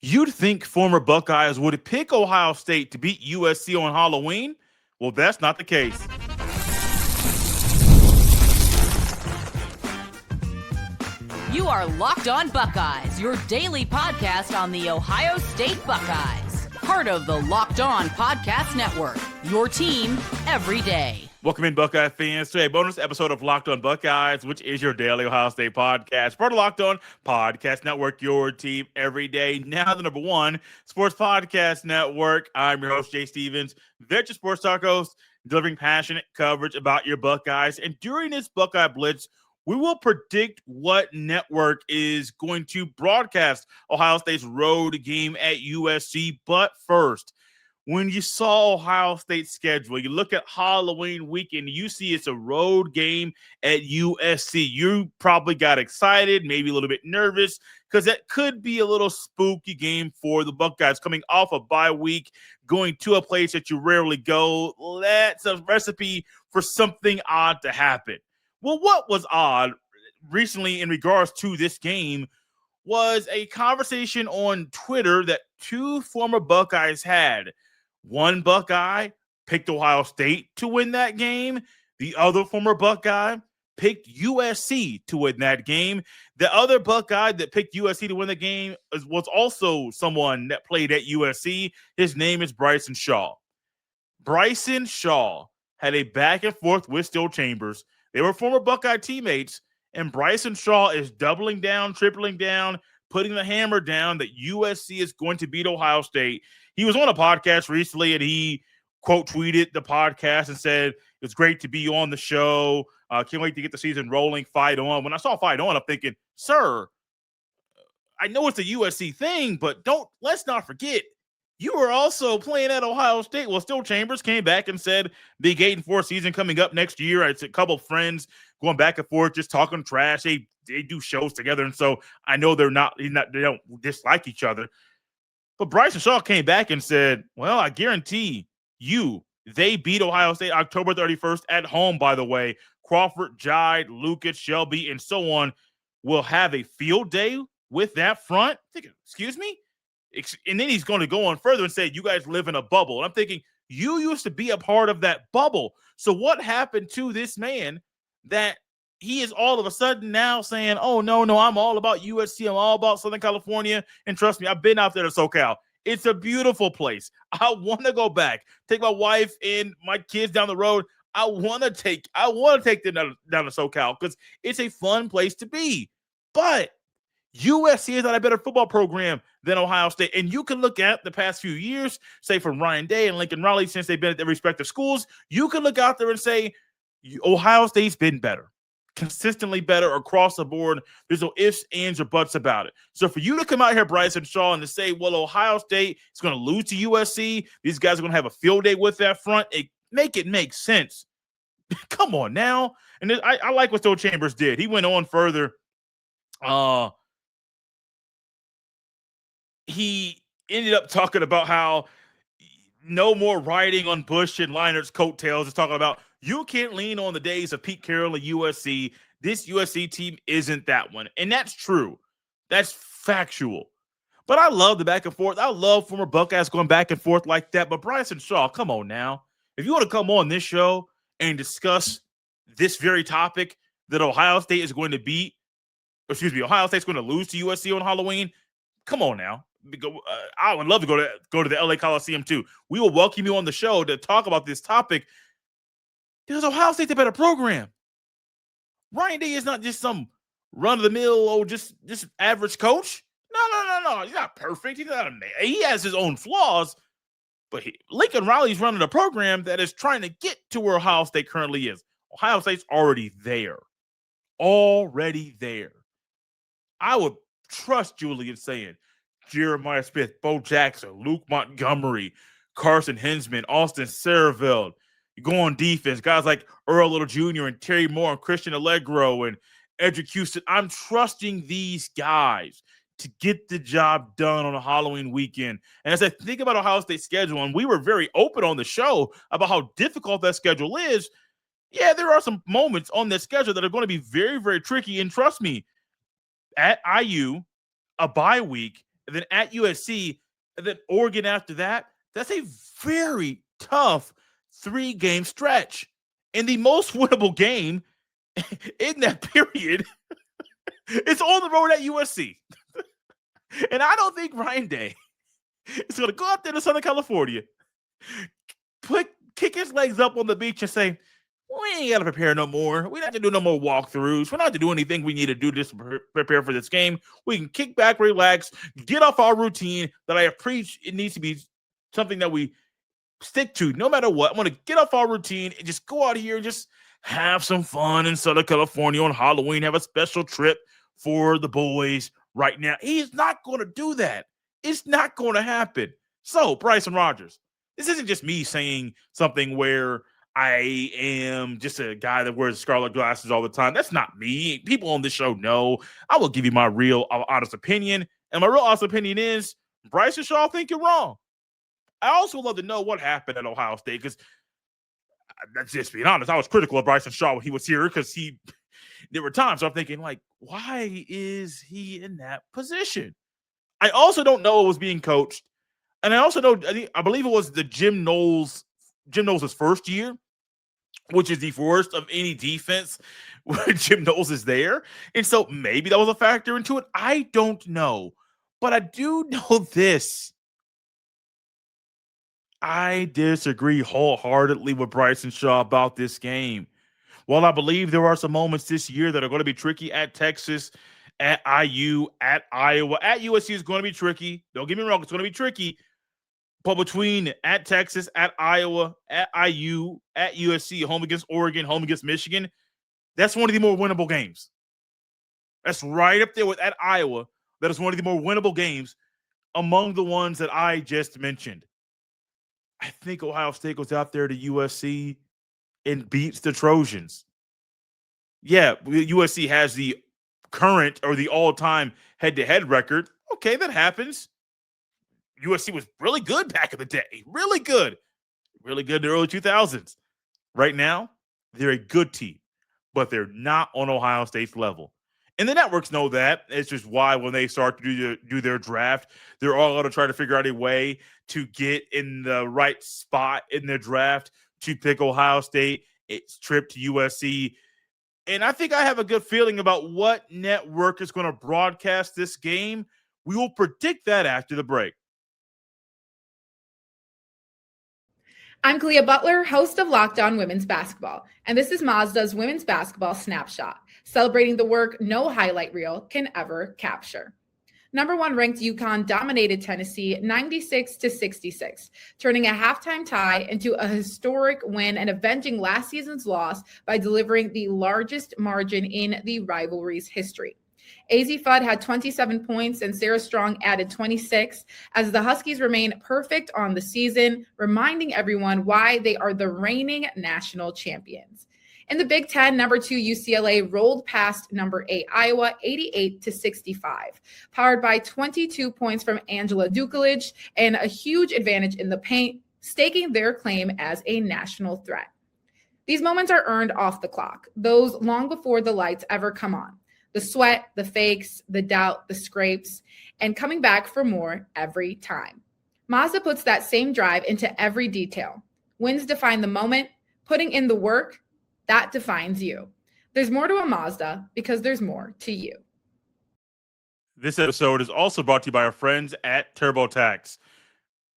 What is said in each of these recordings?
You'd think former Buckeyes would pick Ohio State to beat USC on Halloween. Well, that's not the case. You are Locked On Buckeyes, your daily podcast on the Ohio State Buckeyes. Part of the Locked On Podcast Network, your team every day. Welcome in, Buckeye fans, to a bonus episode of Locked On Buckeyes, which is your daily Ohio State podcast. Part of Locked On Podcast Network, your team every day. Now the number one sports podcast network. I'm your host, Jay Stevens, veteran sports talk host, delivering passionate coverage about your Buckeyes. And during this Buckeye Blitz, we will predict what network is going to broadcast Ohio State's road game at USC. But first, when you saw Ohio State's schedule, you look at Halloween weekend, you see it's a road game at USC. You probably got excited, maybe a little bit nervous, because that could be a little spooky game for the Buckeyes coming off a bye week, going to a place that you rarely go. That's a recipe for something odd to happen. Well, what was odd recently in regards to this game was a conversation on Twitter that two former Buckeyes had. One Buckeye picked Ohio State to win that game. The other former Buckeye picked USC to win that game. The other Buckeye that picked USC to win the game was also someone that played at USC. His name is Bryson Shaw. Bryson Shaw had a back and forth with Steele Chambers. They were former Buckeye teammates, and Bryson Shaw is doubling down, tripling down, putting the hammer down that USC is going to beat Ohio State. He was on a podcast recently, and he quote tweeted the podcast and said, "It's great to be on the show. Can't wait to get the season rolling. Fight on." When I saw "fight on," I'm thinking, sir, I know it's a USC thing, but let's not forget, you were also playing at Ohio State. Well, Steele Chambers came back and said Big 8-4 season coming up next year. It's a couple of friends going back and forth, just talking trash. They do shows together, and so I know they don't dislike each other. But Bryson Shaw came back and said, well, I guarantee you they beat Ohio State October 31st at home, by the way. Crawford, Jide, Lucas, Shelby, and so on will have a field day with that front. I'm thinking, excuse me? And then he's going to go on further and say, you guys live in a bubble. And I'm thinking, you used to be a part of that bubble. So what happened to this man that he is all of a sudden now saying, oh, no, I'm all about USC. I'm all about Southern California. And trust me, I've been out there to SoCal. It's a beautiful place. I want to go back, take my wife and my kids down the road. I want to take them down to SoCal because it's a fun place to be. But USC is not a better football program than Ohio State. And you can look at the past few years, say from Ryan Day and Lincoln Riley, since they've been at their respective schools, you can look out there and say Ohio State's been better, consistently better across the board. There's no ifs, ands, or buts about it. So for you to come out here, Bryson Shaw, and to say, well, Ohio State is going to lose to USC, these guys are going to have a field day with that front, it make sense. Come on now. And I like what Steele Chambers did. He went on further. He ended up talking about how no more riding on Bush and Leinert's coattails. He's talking about you can't lean on the days of Pete Carroll and USC. This USC team isn't that one. And that's true. That's factual. But I love the back and forth. I love former Buckeyes going back and forth like that. But Bryson Shaw, come on now. If you want to come on this show and discuss this very topic that Ohio State is going to beat, Ohio State's going to lose to USC on Halloween, come on now. I would love to go to the LA Coliseum too. We will welcome you on the show to talk about this topic because Ohio State's a better program. Ryan Day is not just some run-of-the-mill, just average coach. No. He's not perfect. He's not he has his own flaws, but Lincoln Riley's running a program that is trying to get to where Ohio State currently is. Ohio State's already there. I would trust Julian Sayin, Jeremiah Smith, Bo Jackson, Luke Montgomery, Carson Hinsman, Austin Saraveld. You go on defense, guys like Earl Little Jr. and Terry Moore and Christian Allegro and Edric Houston. I'm trusting these guys to get the job done on a Halloween weekend. And as I think about Ohio State's schedule, and we were very open on the show about how difficult that schedule is, yeah, there are some moments on this schedule that are going to be very, very tricky. And trust me, at IU, a bye week and then at USC, and then Oregon after that. That's a very tough 3-game stretch. And the most winnable game in that period is on the road at USC. And I don't think Ryan Day is going to go out there to Southern California, kick his legs up on the beach and say, we ain't got to prepare no more. We don't have to do no more walkthroughs. We don't have to do anything we need to do just to prepare for this game. We can kick back, relax, get off our routine that I have preached. It needs to be something that we stick to no matter what. I'm going to get off our routine and just go out here and just have some fun in Southern California on Halloween, have a special trip for the boys right now. He's not going to do that. It's not going to happen. So, Bryson Rogers, this isn't just me saying something where I am just a guy that wears scarlet glasses all the time. That's not me. People on this show know. I will give you my real honest opinion. And my real honest opinion is Bryson Shaw think you're wrong. I also love to know what happened at Ohio State because that's just being honest. I was critical of Bryson Shaw when he was here because there were times I'm thinking, like, why is he in that position? I also don't know it was being coached. And I also know, I believe it was the Jim Knowles' first year, which is the worst of any defense when Jim Knowles is there. And so maybe that was a factor into it. I don't know. But I do know this. I disagree wholeheartedly with Bryson Shaw about this game. While I believe there are some moments this year that are going to be tricky at Texas, at IU, at Iowa, at USC is going to be tricky. Don't get me wrong, it's going to be tricky. But between at Texas, at Iowa, at IU, at USC, home against Oregon, home against Michigan, that's one of the more winnable games. That's right up there with at Iowa. That is one of the more winnable games among the ones that I just mentioned. I think Ohio State goes out there to USC and beats the Trojans. Yeah, USC has the current or the all-time head-to-head record. Okay, that happens. USC was really good back in the day. Really good. Really good in the early 2000s. Right now, they're a good team, but they're not on Ohio State's level. And the networks know that. It's just why when they start to do their draft, they're all going to try to figure out a way to get in the right spot in their draft to pick Ohio State, its trip to USC. And I think I have a good feeling about what network is going to broadcast this game. We will predict that after the break. I'm Kalia Butler, host of Locked On Women's Basketball, and this is Mazda's Women's Basketball Snapshot, celebrating the work no highlight reel can ever capture. Number 1 ranked UConn dominated Tennessee 96-66, turning a halftime tie into a historic win and avenging last season's loss by delivering the largest margin in the rivalry's history. AZ Fudd had 27 points and Sarah Strong added 26 as the Huskies remain perfect on the season, reminding everyone why they are the reigning national champions. In the Big Ten, number 2 UCLA rolled past number 8 Iowa 88-65, powered by 22 points from Angela Dukeledge and a huge advantage in the paint, staking their claim as a national threat. These moments are earned off the clock, those long before the lights ever come on. The sweat, the fakes, the doubt, the scrapes, and coming back for more every time. Mazda puts that same drive into every detail. Wins define the moment, putting in the work, that defines you. There's more to a Mazda because there's more to you. This episode is also brought to you by our friends at TurboTax.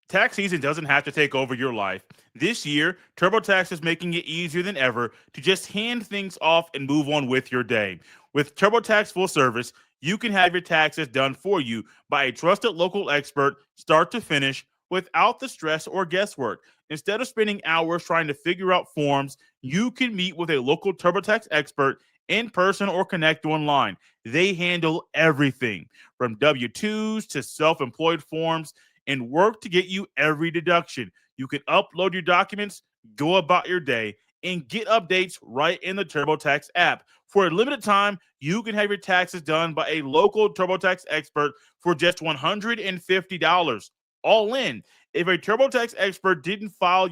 Tax season doesn't have to take over your life. This year, TurboTax is making it easier than ever to just hand things off and move on with your day. With TurboTax Full Service, you can have your taxes done for you by a trusted local expert, start to finish, without the stress or guesswork. Instead of spending hours trying to figure out forms, you can meet with a local TurboTax expert in person or connect online. They handle everything from W-2s to self-employed forms and work to get you every deduction. You can upload your documents, go about your day, and get updates right in the TurboTax app. For a limited time, you can have your taxes done by a local TurboTax expert for just $150, all in. If a TurboTax expert didn't file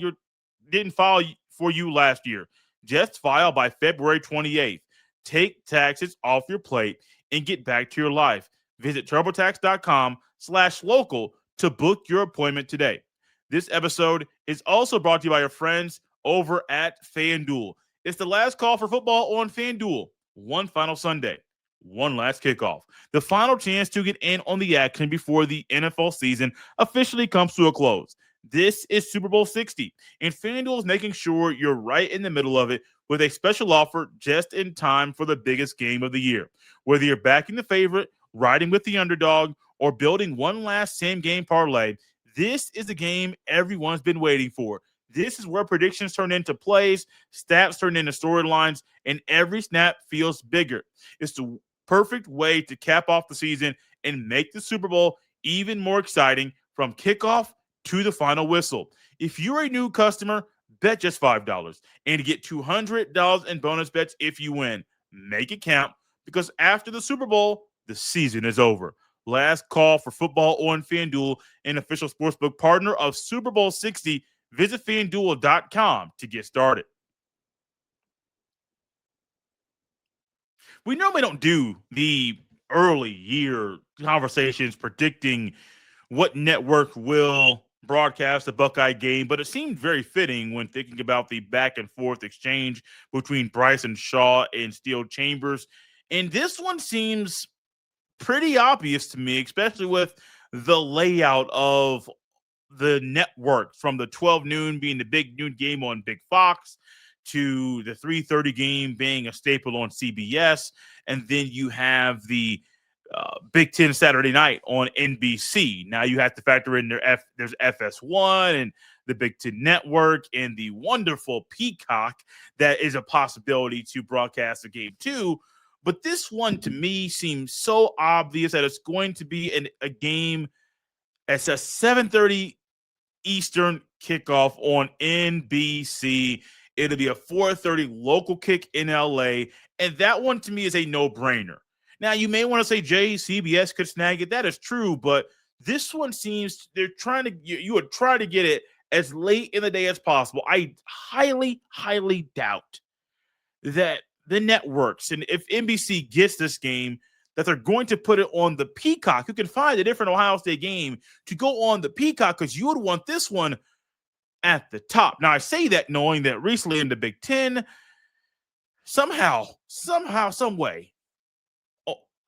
for you last year, just file by February 28th. Take taxes off your plate and get back to your life. Visit turbotax.com/local to book your appointment today. This episode is also brought to you by your friends over at FanDuel. It's the last call for football on FanDuel. One final Sunday, one last kickoff. The final chance to get in on the action before the NFL season officially comes to a close. This is Super Bowl 60, and FanDuel is making sure you're right in the middle of it with a special offer just in time for the biggest game of the year. Whether you're backing the favorite, riding with the underdog, or building one last same-game parlay, this is the game everyone's been waiting for. This is where predictions turn into plays, stats turn into storylines, and every snap feels bigger. It's the perfect way to cap off the season and make the Super Bowl even more exciting from kickoff to the final whistle. If you're a new customer, bet just $5 and get $200 in bonus bets if you win. Make it count, because after the Super Bowl, the season is over. Last call for football on FanDuel, an official sportsbook partner of Super Bowl 60. Visit FanDuel.com to get started. We normally don't do the early year conversations predicting what network will broadcast the Buckeye game, but it seemed very fitting when thinking about the back and forth exchange between Bryson Shaw and Steele Chambers. And this one seems pretty obvious to me, especially with the layout of the network, from the 12 noon being the big noon game on Big Fox to the 3:30 game being a staple on CBS. And then you have the Big Ten Saturday night on NBC. Now you have to factor in there's FS1 and the Big Ten Network and the wonderful Peacock that is a possibility to broadcast the game too. But this one to me seems so obvious that it's going to be a game. It's a 7:30 Eastern kickoff on NBC. It'll be a 4:30 local kick in LA. And that one to me is a no-brainer. Now, you may want to say, CBS could snag it. That is true, but this one seems they're trying to, you would try to get it as late in the day as possible. I highly, highly doubt that the networks, and if NBC gets this game, that they're going to put it on the Peacock. You can find a different Ohio State game to go on the Peacock, because you would want this one at the top. Now, I say that knowing that recently in the Big Ten, somehow, some way,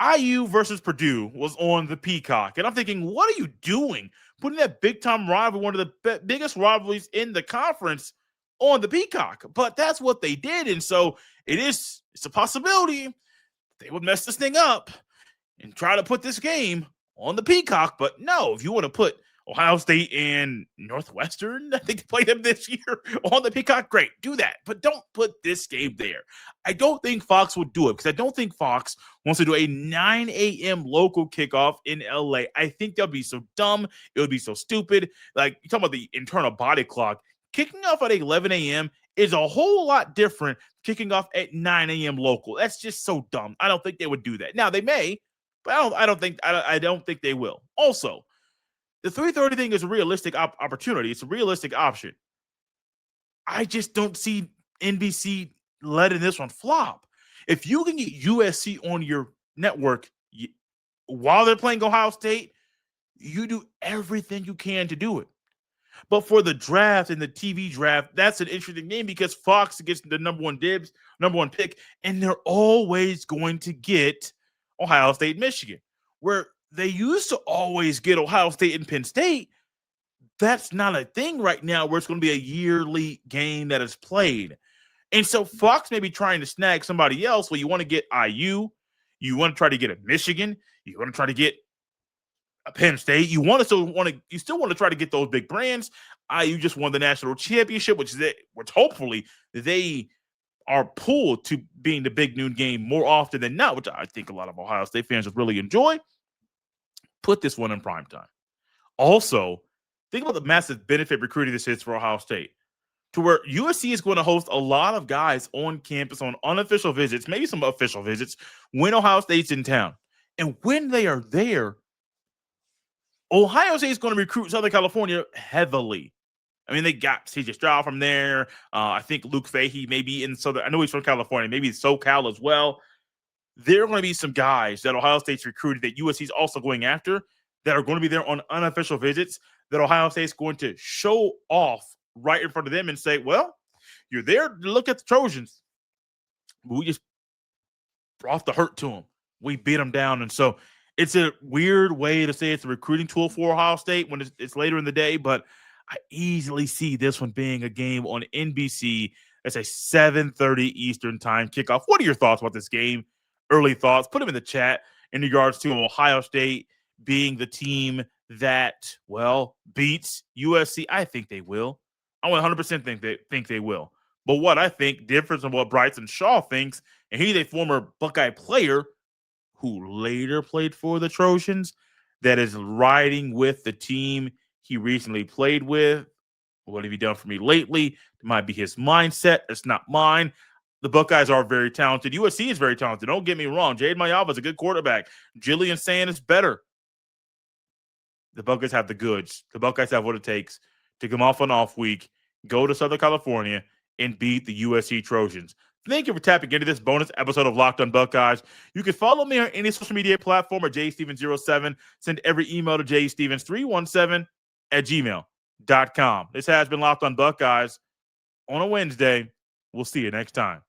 IU versus Purdue was on the Peacock. And I'm thinking, what are you doing? Putting that big-time rivalry, one of the biggest rivalries in the conference, on the Peacock. But that's what they did. And so it's a possibility they would mess this thing up and try to put this game on the Peacock. But no, if you want to put Ohio State and Northwestern, I think, play them this year on the Peacock, great, do that. But don't put this game there. I don't think Fox would do it, because I don't think Fox wants to do a 9 a.m. local kickoff in LA. I think that would be so dumb. It would be so stupid. Like, you talking about the internal body clock. Kicking off at 11 a.m. is a whole lot different kicking off at 9 a.m. local. That's just so dumb. I don't think they would do that. Now, they may, but I don't think they will. Also, the 3:30 thing is a realistic opportunity. It's a realistic option. I just don't see NBC letting this one flop. If you can get USC on your network while they're playing Ohio State, you do everything you can to do it. But for the draft and the TV draft, that's an interesting game, because Fox gets the number one pick, and they're always going to get Ohio State, Michigan, where they used to always get Ohio State and Penn State. That's not a thing right now, where it's going to be a yearly game that is played. And so Fox may be trying to snag somebody else. Well, you want to get IU, you want to try to get a Michigan, you want to try to get a Penn State, you still want to try to get those big brands. IU just won the national championship, which hopefully they are pulled to being the big noon game more often than not, which I think a lot of Ohio State fans would really enjoy. Put this one in primetime. Also, think about the massive benefit recruiting this is for Ohio State, to where USC is going to host a lot of guys on campus on unofficial visits, maybe some official visits, when Ohio State's in town. And when they are there, Ohio State is going to recruit Southern California heavily. I mean, they got CJ Stroud from there. I think Luke Fahey may be in Southern. I know he's from California, maybe SoCal as well. there are going to be some guys that Ohio State's recruited that USC is also going after that are going to be there on unofficial visits that Ohio State's going to show off right in front of them and say, well, you're there to look at the Trojans. We just brought the hurt to them. We beat them down. And so it's a weird way to say it's a recruiting tool for Ohio State when it's later in the day, but I easily see this one being a game on NBC. It's a 7:30 Eastern time kickoff. What are your thoughts about this game? Early thoughts. Put them in the chat in regards to Ohio State being the team that, well, beats USC. I think they will. I 100% think they will. But what I think differs from what Bryson Shaw thinks, and he's a former Buckeye player who later played for the Trojans, that is riding with the team he recently played with. What have you done for me lately? It might be his mindset. It's not mine. The Buckeyes are very talented. USC is very talented. Don't get me wrong. Jade Mayava is a good quarterback. Julian Sayin is better. The Buckeyes have the goods. The Buckeyes have what it takes to come off an off week, go to Southern California, and beat the USC Trojans. Thank you for tapping into this bonus episode of Locked on Buckeyes. You can follow me on any social media platform or jstevens07. Send every email to jstevens317@gmail.com. This has been Locked on Buckeyes on a Wednesday. We'll see you next time.